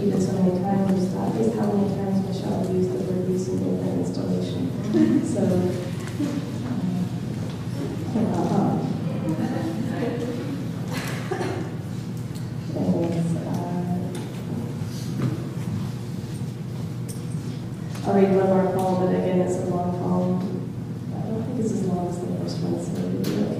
repeated so many times, that is how many times Michelle used the word recent in her installation. So, I'll read one more poem, but again, it's a long poem. I don't think it's as long as the first one, so it'll be okay.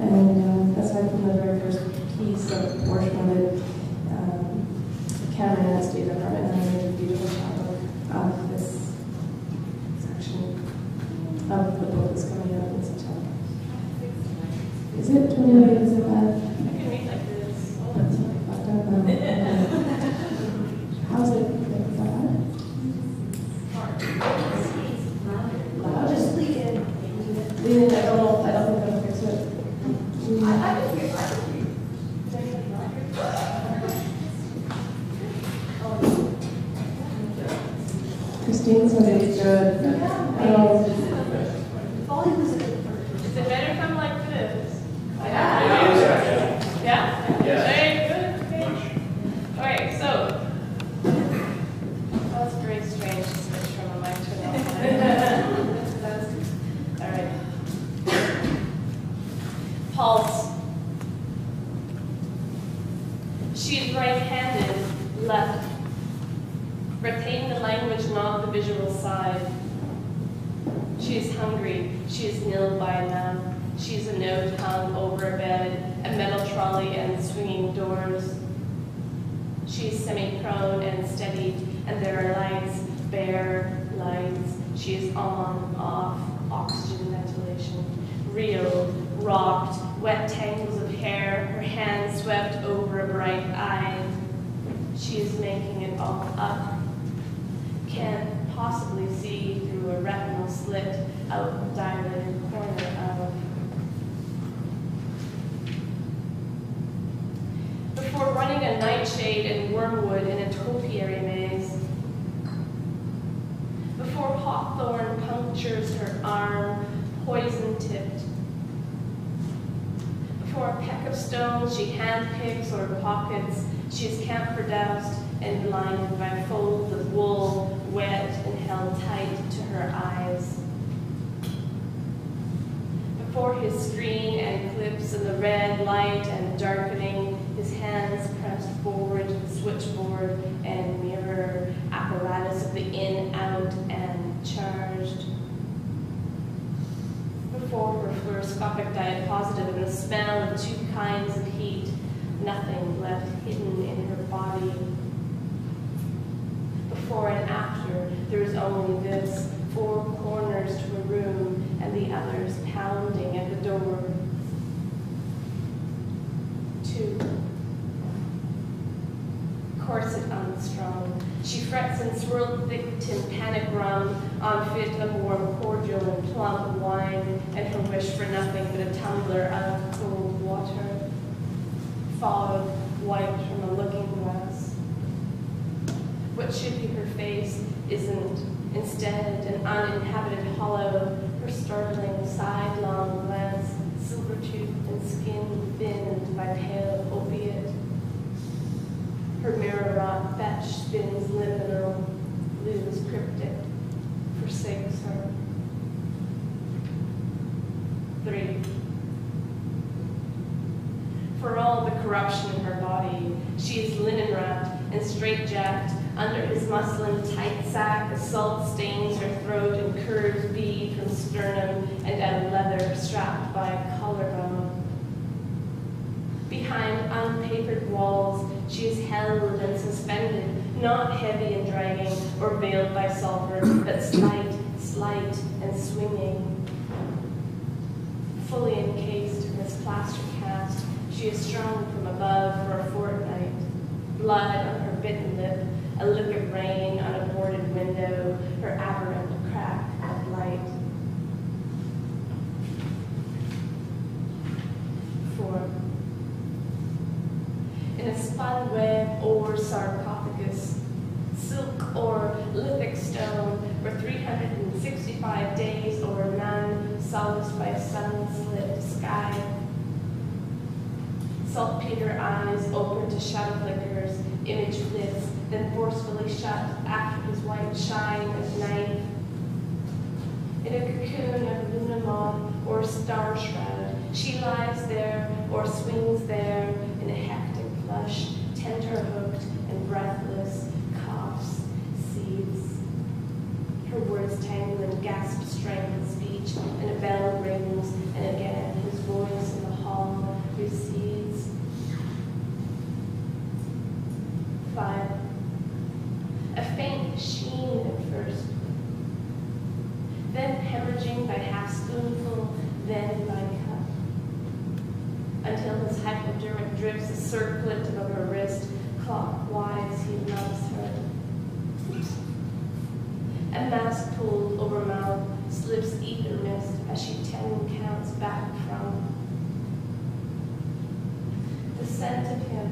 And aside from the very first piece of portion of it, Cameron and State Department and I did a beautiful job of this section of the book that's coming out in September. Is it 29? Is it bad? How's it? I'll just leave it. Leave it. I don't think I'll fix it. I can hear. Christine's really good. Is it better if I'm like this? Yeah? Yeah. Very good. Okay. All right, so that's very strange to switch from a mic to another. All right. Pulse. She is right-handed, left. Retain the language, not the visual side. She is hungry. She is nilled by now. She is a note hung over a bed, a metal trolley and swinging doors. She is semi-prone and steady, and there are lights, bare lights. She is on, off, oxygen ventilation. Reeled, rocked, wet tangles of hair, her hands swept over a bright eye. She is making it all up. Can't possibly see through a retinal slit out the dilated corner of. Before running a nightshade and wormwood in a topiary maze. Before hawthorn punctures her arm, poison-tipped. Before a peck of stones she handpicks or pockets, she is camphor doused and blinded by folds of wool, wet and held tight to her eyes. Before his screen and clips in the red light and darkening, his hands pressed forward to the switchboard and mirror apparatus of the in, out, and charged. Before her fluoroscopic diet positive and the smell of two kinds of heat, nothing left hidden in her body. Before and after, there is only this, four corners to a room and the others pounding at the door. Two. Corset unstrung. She frets and swirled thick tympanic rum on fit of warm cordial and plump wine, and her wish for nothing but a tumbler of cold water. Fog wiped from a looking glass. What should be her face isn't. Instead, an uninhabited hollow, her startling sidelong glance, silver-toothed and skin thinned by pale opiate. Her mirror-wrought fetch spins liminal, lose cryptic, forsakes her. 3. For all the corruption in her body, she is linen-wrapped and straight-jacked. Under his muslin tight sack, a salt stains her throat and curves bead from sternum and out leather strapped by a collarbone. Behind unpapered walls, she is held and suspended, not heavy and dragging or veiled by sulfur, but slight and swinging. Fully encased in this plaster cast, she is strung from above for a fortnight. Blood on her bitten lip, a liquid rain on a boarded window, her aberrant crack of light. 4. In a spun web or sarcophagus, silk or lithic stone, for 365 days or none, solaced by sun-slit sky. Saltpeter eyes open to shadow flickers, image flits, then forcefully shut after his white shine of knife. In a cocoon of luna moth or star shroud, she lies there or swings there in a hectic flush, tender-hooked and breathless, coughs, seethes. Her words tangle in gasped strength of speech, and a bell rings, and again his voice in the hall recedes. 5. A faint sheen at first, then hemorrhaging by half-spoonful, then by cup, until his hypodermic drips a circlet above her wrist. Clockwise he loves her. A mask pulled over mouth slips ether mist as she 10 counts back from the scent of him,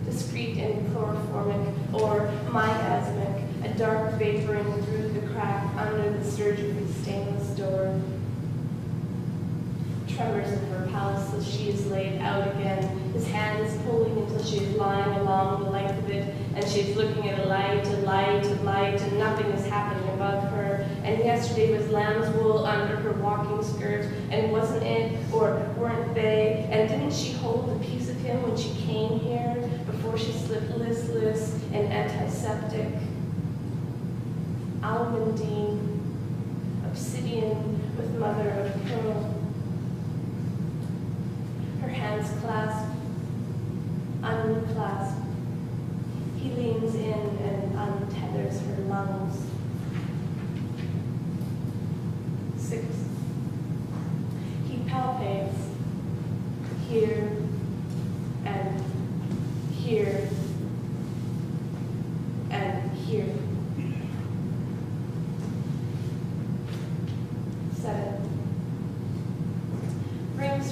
discreet and chloroformic or miasmic, a dark vaporing through the crack under the surgically stainless door. Tremors of her pulse as she is laid out again, his hands pulling until she is lying along the length of it, and she is looking at a light, and nothing is happening above her. And yesterday was lamb's wool under her walking skirt, and wasn't it, or weren't they? And didn't she hold a piece of him when she came here, before she slipped listless and antiseptic? Almandine, obsidian with mother of pearl. Her hands clasped, unclasped. He leans in and untethers her lungs. 6. He palpates here and here and here. 7. Brings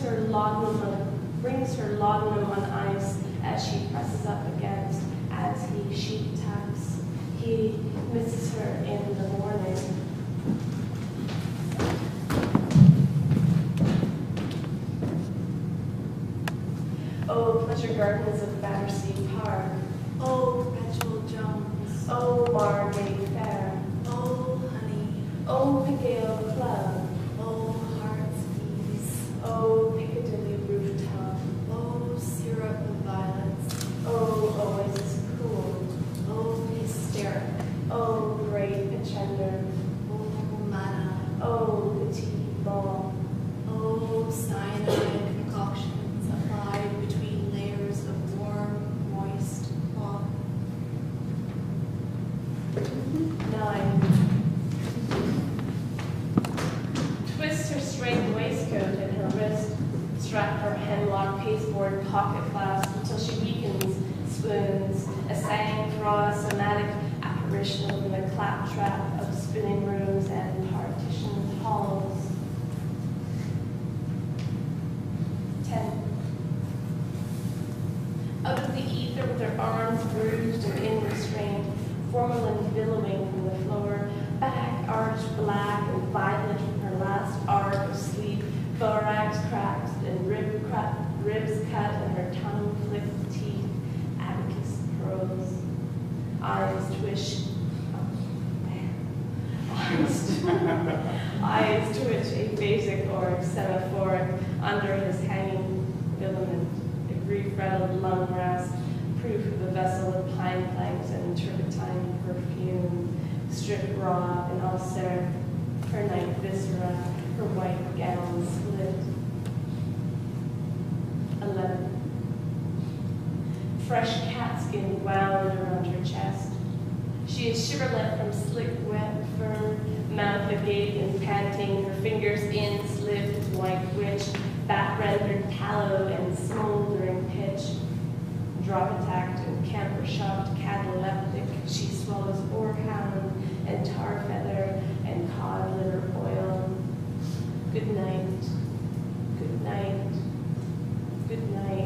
her laudanum on ice as she presses up against, as he sheet taps. He misses her in the morning. Oh, pleasure gardens of Battersea Park. Oh, perpetual Jones. Oh, Margate Fair. Oh, honey. Oh, Pigalle Club. Oh, Heart's Ease. Oh, Piccadilly Rooftop. Oh, syrup of violets. Oh, Oasis Cool. Oh, hysteric. Oh, great agenda. Oh, mana. Oh, petit ball. Oh, cyanide concoctions applied between layers of warm, moist cloth. 9. Twist her straight waistcoat at her wrist. Strap her hemlock pasteboard pocket flasp until she weakens, swoons, a sang-froid somatic apparition in the claptrap of spinning rooms and partitioned halls. 10. Out of the ether with her arms bruised and in restraint, formalin billowing from the floor, back arched black and violet from her last arc of sleep, thorax cracked and ribs cut and her tongue flicked teeth, abacus pearls, eyes twitch, eyes twitch a basic or semaphoric under his hanging filament, a grief-rattled lung rasp, proof of a vessel of pine planks and turpentine perfume, stripped raw and all serif, her night viscera, her white gown split. 11. Fresh catskin wound around her chest. She is shiverlet from slick, wet fur, mouth agape and panting, her fingers in slipped as white witch, back rendered tallow and smoldering pitch. Drop-attacked and camper-shocked cataleptic, she swallows oarhound and tar feather and cod liver oil. Good night, good night, good night.